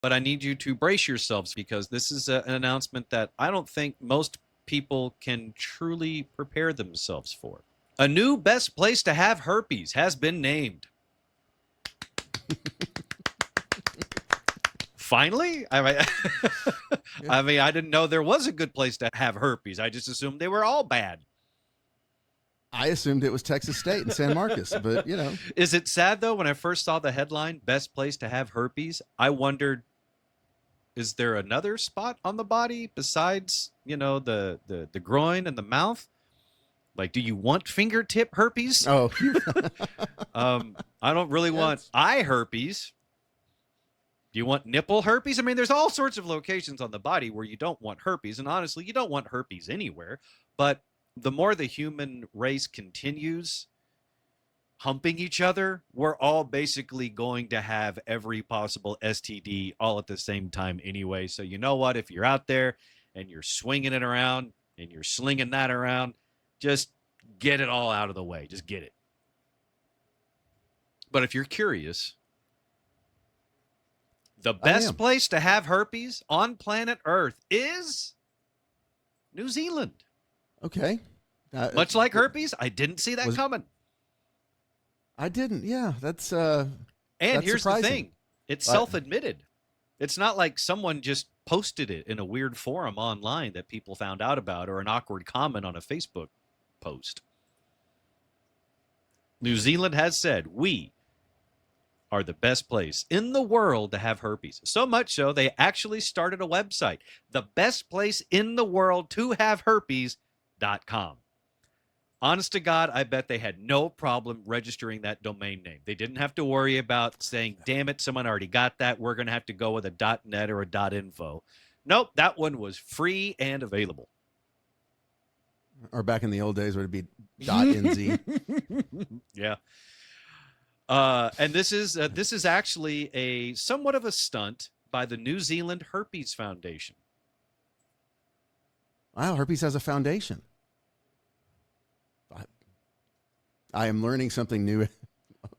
but I need you to brace yourselves because this is an announcement that I don't think most people can truly prepare themselves for. A new best place to have herpes has been named. Finally? I mean, I didn't know there was a good place to have herpes. I just assumed they were all bad. I assumed it was Texas State and San Marcos, but, you know. Is it sad, though, when I first saw the headline, best place to have herpes, I wondered, is there another spot on the body besides, you know, the groin and the mouth? Like, do you want fingertip herpes? Oh. I don't really want eye herpes. Do you want nipple herpes? I mean, there's all sorts of locations on the body where you don't want herpes. And honestly, you don't want herpes anywhere. But the more the human race continues humping each other, we're all basically going to have every possible STD all at the same time anyway. So you know what? If you're out there and you're swinging it around and you're slinging that around, just get it all out of the way. Just get it. But if you're curious, the best place to have herpes on planet Earth is New Zealand. Okay. Much like herpes, I didn't see that coming. I didn't. Yeah, that's and that's here's surprising. the thing. It's self-admitted. It's not like someone just posted it in a weird forum online that people found out about or an awkward comment on a Facebook post. New Zealand has said, we are the best place in the world to have herpes. So much so, they actually started a website, the best place in the world to have herpes.com. Honest to God, I bet they had no problem registering that domain name. They didn't have to worry about saying, damn it, someone already got that. We're going to have to go with a .net or a .info. Nope, that one was free and available. Or back in the old days, would it be .nz? Yeah. And this is actually a somewhat of a stunt by the New Zealand Herpes Foundation. Wow, herpes has a foundation. I am learning something new.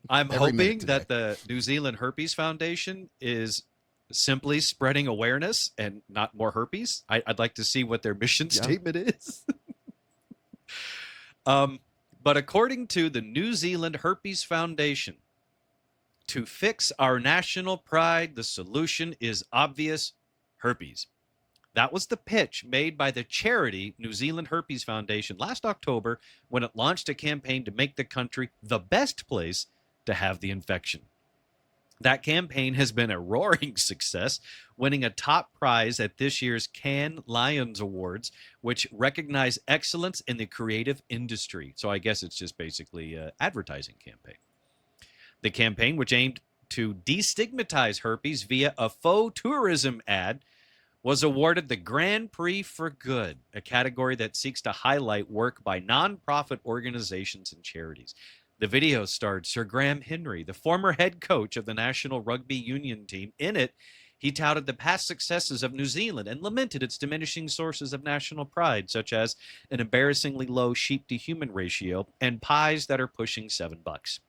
I'm hoping that the New Zealand Herpes Foundation is simply spreading awareness and not more herpes. I'd like to see what their mission statement is. But according to the New Zealand Herpes Foundation, to fix our national pride, the solution is obvious: herpes. That was the pitch made by the charity New Zealand Herpes Foundation last October when it launched a campaign to make the country the best place to have the infection. That campaign has been a roaring success, winning a top prize at this year's Cannes Lions Awards, which recognize excellence in the creative industry. So I guess it's just basically an advertising campaign. The campaign, which aimed to destigmatize herpes via a faux tourism ad, was awarded the Grand Prix for Good, a category that seeks to highlight work by nonprofit organizations and charities. The video starred Sir Graham Henry, the former head coach of the National Rugby Union team. In it, he touted the past successes of New Zealand and lamented its diminishing sources of national pride, such as an embarrassingly low sheep-to-human ratio and pies that are pushing $7.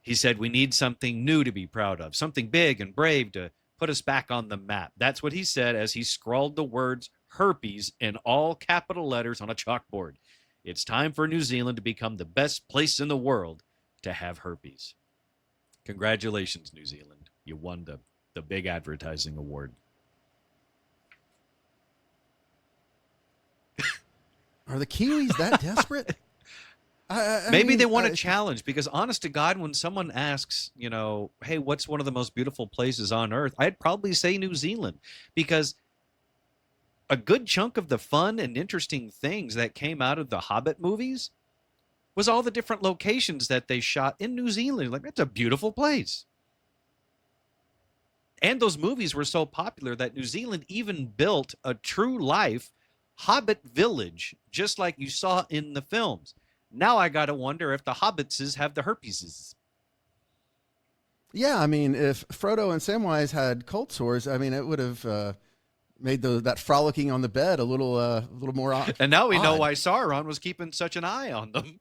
He said, we need something new to be proud of, something big and brave to put us back on the map. That's what he said as he scrawled the words herpes in all capital letters on a chalkboard. It's time for New Zealand to become the best place in the world to have herpes. Congratulations, New Zealand. You won the big advertising award. Are the Kiwis that desperate? Maybe they want a challenge, because honest to God, when someone asks, you know, hey, what's one of the most beautiful places on earth? I'd probably say New Zealand, because a good chunk of the fun and interesting things that came out of the Hobbit movies was all the different locations that they shot in New Zealand. Like, that's a beautiful place. And those movies were so popular that New Zealand even built a true life Hobbit village, just like you saw in the films. Now I got to wonder if the Hobbitses have the herpeses. Yeah, I mean, if Frodo and Samwise had cold sores, I mean, it would have made that frolicking on the bed a little more odd. And now we know why Sauron was keeping such an eye on them.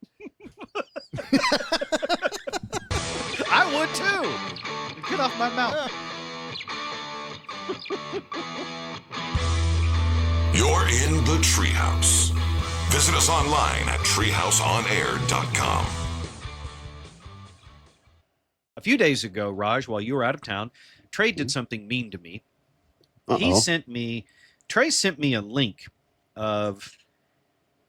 I would too. Get off my mouth. You're in the Treehouse. Visit us online at treehouseonair.com. A few days ago, Raj, while you were out of town, Trey did something mean to me. Trey sent me a link of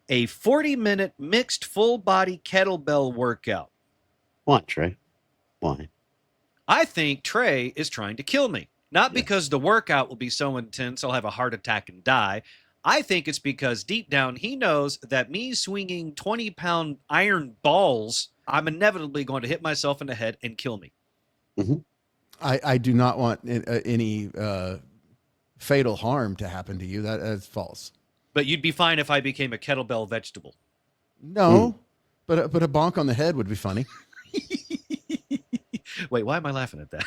a 40-minute mixed full-body kettlebell workout. Why, Trey? Why? I think Trey is trying to kill me. Not because the workout will be so intense I'll have a heart attack and die. I think it's because deep down he knows that me swinging 20-pound iron balls, I'm inevitably going to hit myself in the head and kill me. Mm-hmm. I do not want any fatal harm to happen to you. That's false. But you'd be fine if I became a kettlebell vegetable. No, but a bonk on the head would be funny. Wait, why am I laughing at that?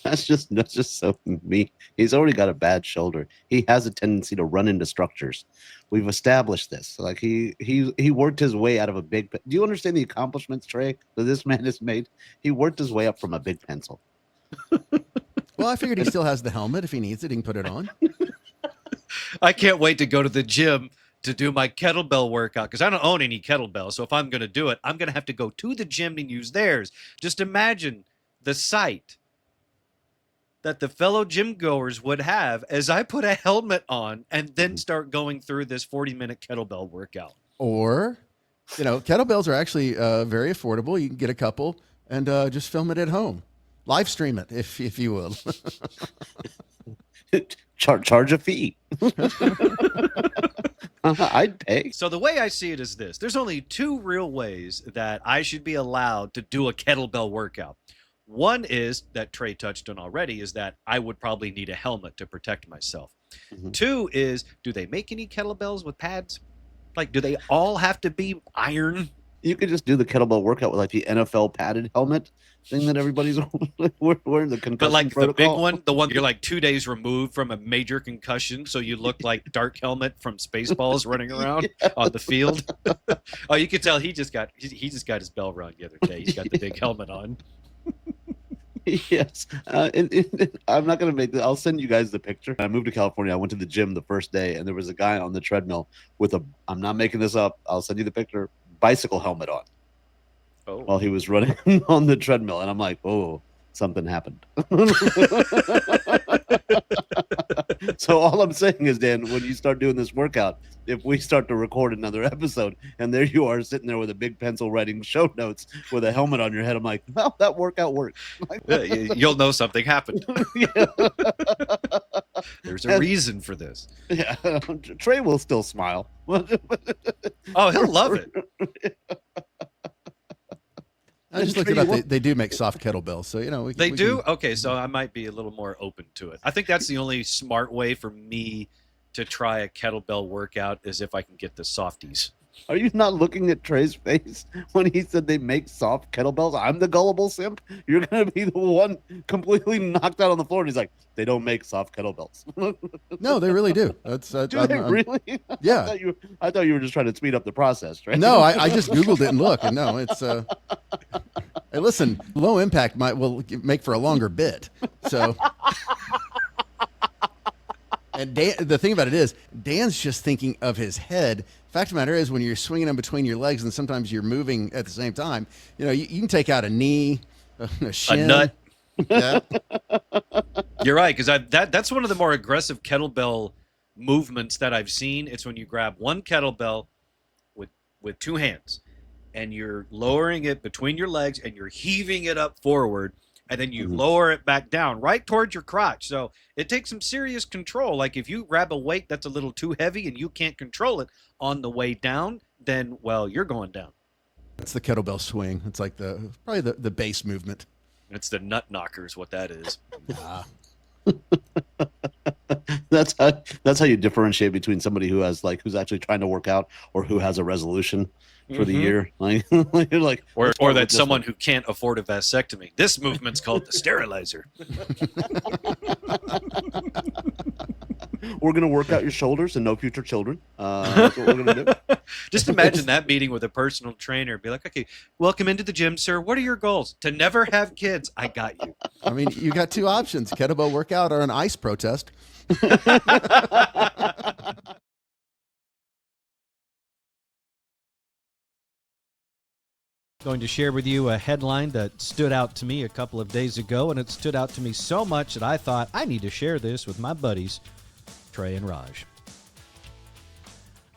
That's just so me. He's already got a bad shoulder. He has a tendency to run into structures. We've established this. Like he worked his way out of a big. Do you understand the accomplishments, Trey, that this man has made? He worked his way up from a big pencil. Well, I figured he still has the helmet. If he needs it, he can put it on. I can't wait to go to the gym to do my kettlebell workout because I don't own any kettlebells. So if I'm going to do it, I'm going to have to go to the gym and use theirs. Just imagine the sight that the fellow gym goers would have as I put a helmet on and then start going through this 40-minute kettlebell workout. Or, kettlebells are actually very affordable. You can get a couple and just film it at home. Live stream it, if you will. Charge a fee. I'd pay. So the way I see it is this. There's only two real ways that I should be allowed to do a kettlebell workout. One is that Trey touched on already, is that I would probably need a helmet to protect myself. Mm-hmm. Two is, do they make any kettlebells with pads? Like, do they all have to be iron? You could just do the kettlebell workout with like the NFL padded helmet thing that everybody's wearing, the concussion But like protocol. The big one, the one you're like 2 days removed from a major concussion, so you look like Dark Helmet from Spaceballs running around on the field. Oh, you could tell he just got his bell rung the other day. He's got the big helmet on. Yes. I'm not going to make this. I'll send you guys the picture. I moved to California. I went to the gym the first day, and there was a guy on the treadmill with I'm not making this up, I'll send you the picture, bicycle helmet on. Oh. While he was running on the treadmill. And I'm like, oh, something happened. So all I'm saying is, Dan, when you start doing this workout, if we start to record another episode and there you are sitting there with a big pencil writing show notes with a helmet on your head, I'm like, well, that workout worked. You'll know something happened. There's a reason for this. Yeah, Trey will still smile. Oh, he'll love it. I just looked it up. They do make soft kettlebells, so they do. Okay, so I might be a little more open to it. I think that's the only smart way for me to try a kettlebell workout is if I can get the softies. Are you not looking at Trey's face when he said they make soft kettlebells? I'm the gullible simp. You're going to be the one completely knocked out on the floor. And he's like, they don't make soft kettlebells. No, they really do. Do they really? Yeah. I thought you were just trying to speed up the process, right? No, I just Googled it and look. And no, it's... Hey, listen, low impact will make for a longer bit. So... And the thing about it is, Dan's just thinking of his head. Fact of the matter is, when you're swinging them between your legs and sometimes you're moving at the same time, you can take out a knee, a shin. A nut. Yeah. You're right, because that's one of the more aggressive kettlebell movements that I've seen. It's when you grab one kettlebell with two hands, and you're lowering it between your legs, and you're heaving it up forward, and then you lower it back down right towards your crotch. So it takes some serious control. Like if you grab a weight that's a little too heavy and you can't control it on the way down, then, well, you're going down. That's the kettlebell swing. It's like probably the base movement. It's the nut knocker is what that is. That's how you differentiate between somebody who's actually trying to work out or who has a resolution for the year, like you're like, or that someone who can't afford a vasectomy. This movement's called the sterilizer. We're gonna work out your shoulders and no future children. That's what we're gonna do. Just imagine that meeting with a personal trainer. Be like, okay, welcome into the gym, sir. What are your goals? To never have kids. I got you. I mean, you got two options: kettlebell workout or an ice protest. Going to share with you a headline that stood out to me a couple of days ago, and it stood out to me so much that I thought I need to share this with my buddies, Trey and Raj.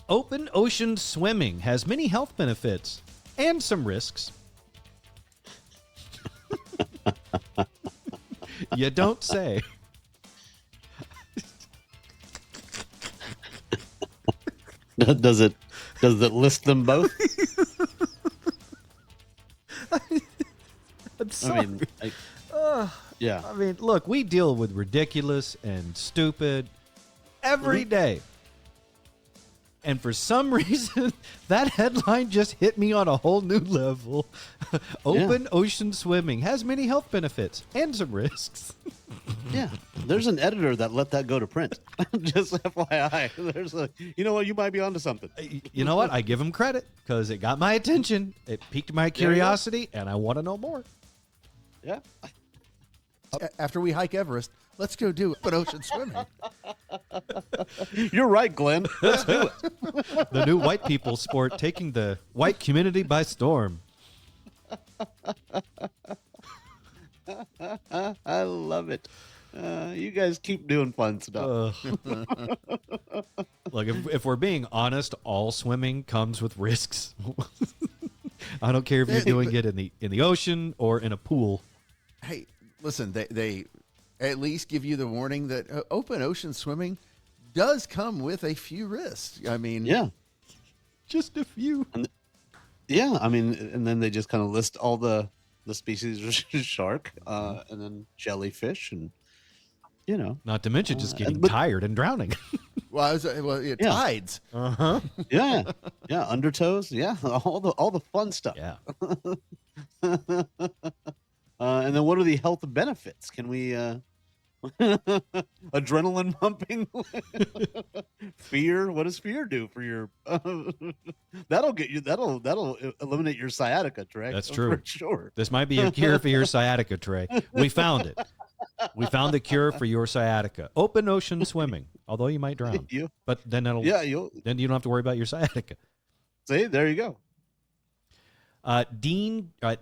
Open ocean swimming has many health benefits and some risks. You don't say. Does it list them both? I'm sorry. I mean, yeah. I mean, look, we deal with ridiculous and stupid every day. And for some reason, that headline just hit me on a whole new level. Open ocean swimming has many health benefits and some risks. Yeah, there's an editor that let that go to print. Just FYI, there's a, you know what, you might be onto something. You know what? I give him credit because it got my attention. It piqued my curiosity, and I want to know more. Yeah. After we hike Everest, let's go do open ocean swimming. You're right, Glenn. Let's do it. The new white people sport taking the white community by storm. I love it. You guys keep doing fun stuff. Look, if we're being honest, all swimming comes with risks. I don't care if you're doing it in the ocean or in a pool. Hey, listen, they at least give you the warning that open ocean swimming does come with a few risks. I mean, Yeah. Just a few. Yeah, I mean, and then they just kind of list all the species of shark, and then jellyfish, and you know, Not to mention just getting tired and drowning. well, tides. Uh-huh. yeah, undertows, yeah, all the fun stuff. Yeah. And then what are the health benefits? Can we adrenaline pumping? Fear? What does fear do for your that'll eliminate your sciatica, Trey. That's true. For sure. This might be a cure for your sciatica, Trey. We found it. We found the cure for your sciatica. Open ocean swimming, although you might drown. But then then you don't have to worry about your sciatica. See, there you go.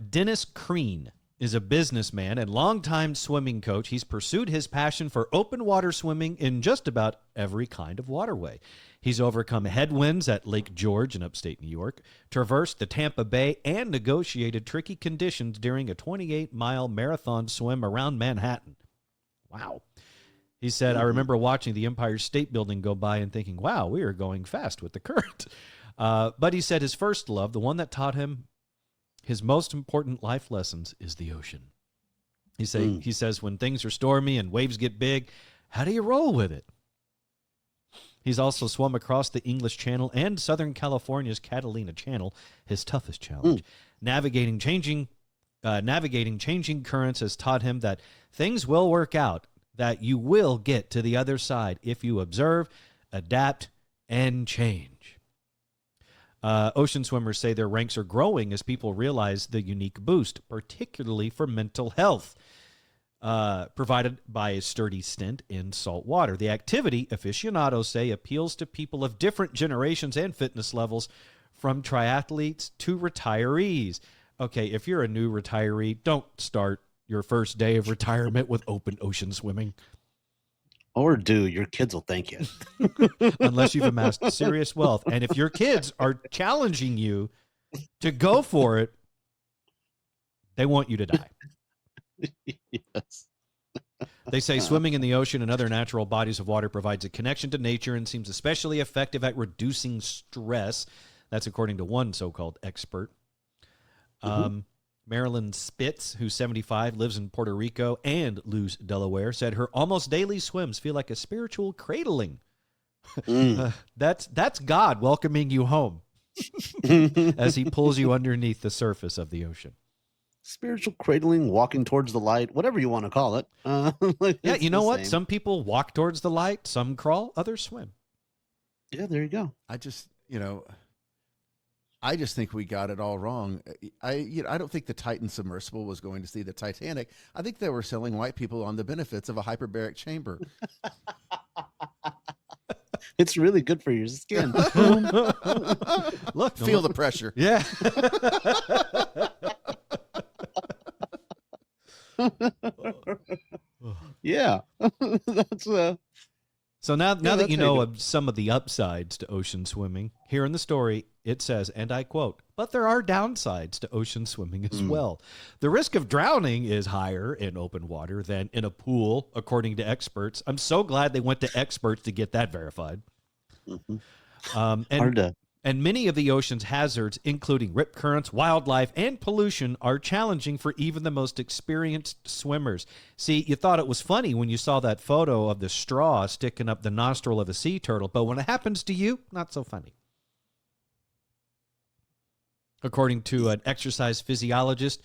Dennis Crean is a businessman and longtime swimming coach. He's pursued his passion for open water swimming in just about every kind of waterway. He's overcome headwinds at Lake George in upstate New York, traversed the Tampa Bay, and negotiated tricky conditions during a 28-mile marathon swim around Manhattan. Wow. He said, I remember watching the Empire State Building go by and thinking, wow, we are going fast with the current. But he said his first love, the one that taught him his most important life lessons, is the ocean. He says, when things are stormy and waves get big, how do you roll with it? He's also swum across the English Channel and Southern California's Catalina Channel, his toughest challenge. Navigating changing currents has taught him that things will work out, that you will get to the other side if you observe, adapt, and change. Ocean swimmers say their ranks are growing as people realize the unique boost, particularly for mental health, provided by a sturdy stint in salt water. The activity, aficionados say, appeals to people of different generations and fitness levels, from triathletes to retirees. Okay, if you're a new retiree, don't start your first day of retirement with open ocean swimming. Or do. Your kids will thank you. Unless you've amassed serious wealth. And if your kids are challenging you to go for it, they want you to die. Yes. They say swimming in the ocean and other natural bodies of water provides a connection to nature and seems especially effective at reducing stress. That's according to one so-called expert. Marilyn Spitz, who's 75, lives in Puerto Rico and Luz, Delaware, said her almost daily swims feel like a spiritual cradling. That's God welcoming you home as he pulls you underneath the surface of the ocean. spiritual cradling, walking towards the light, whatever you want to call it. Yeah, It's you know the what? same. Some people walk towards the light, some crawl, others swim. Yeah, there you go. I just think we got it all wrong. I don't think the Titan submersible was going to see the Titanic. I think they were selling white people on the benefits of a hyperbaric chamber. It's really good for your skin. Look, Feel the pressure. Yeah. Yeah, that's So now that that's you how you know do of some of the upsides to ocean swimming, here in the story it says, and I quote, "But there are downsides to ocean swimming as well. The risk of drowning is higher in open water than in a pool, according to experts." I'm so glad they went to experts to get that verified. hard to. And many of the ocean's hazards, including rip currents, wildlife, and pollution, are challenging for even the most experienced swimmers. See, you thought it was funny when you saw that photo of the straw sticking up the nostril of a sea turtle, but when it happens to you, not so funny. According to an exercise physiologist,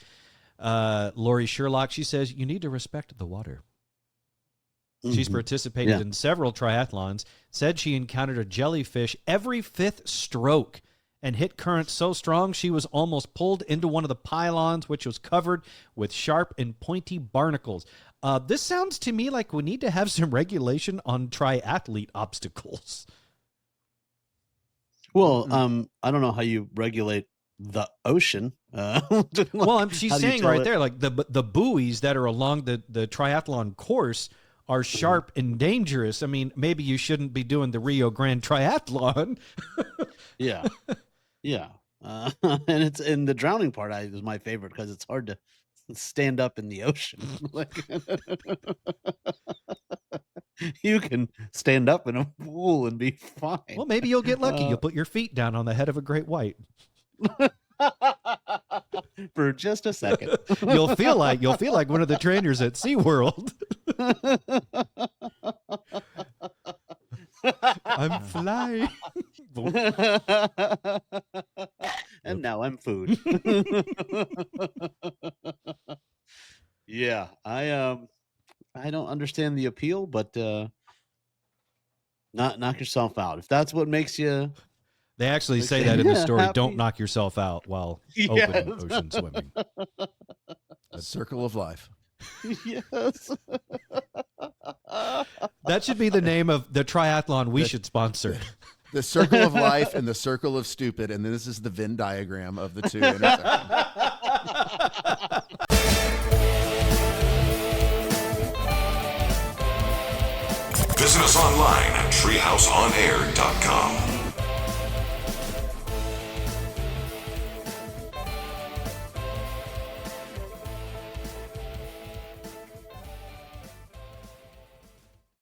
Lori Sherlock, she says, you need to respect the water. She's participated in several triathlons, said she encountered a jellyfish every fifth stroke and hit currents so strong she was almost pulled into one of the pylons, which was covered with sharp and pointy barnacles. This sounds to me like we need to have some regulation on triathlete obstacles. Well, I don't know how you regulate the ocean. Well, she's how do you saying tell right it- there, like the buoys that are along the triathlon course are sharp and dangerous. I mean, maybe you shouldn't be doing the Rio Grande Triathlon. Yeah, yeah, and the drowning part is my favorite because it's hard to stand up in the ocean. Like, you can stand up in a pool and be fine. Well, maybe you'll get lucky. You'll put your feet down on the head of a great white. For just a second. You'll feel like one of the trainers at SeaWorld. I'm flying. And now I'm food. Yeah, I don't understand the appeal, but knock yourself out if that's what makes you. They actually say that in the story. Happy. Don't knock yourself out while Yes. open ocean swimming. A circle of life. Yes. That should be the name of the triathlon we should sponsor. The circle of life and the circle of stupid, and then this is the Venn diagram of the two intersections. Visit us online at treehouseonair.com.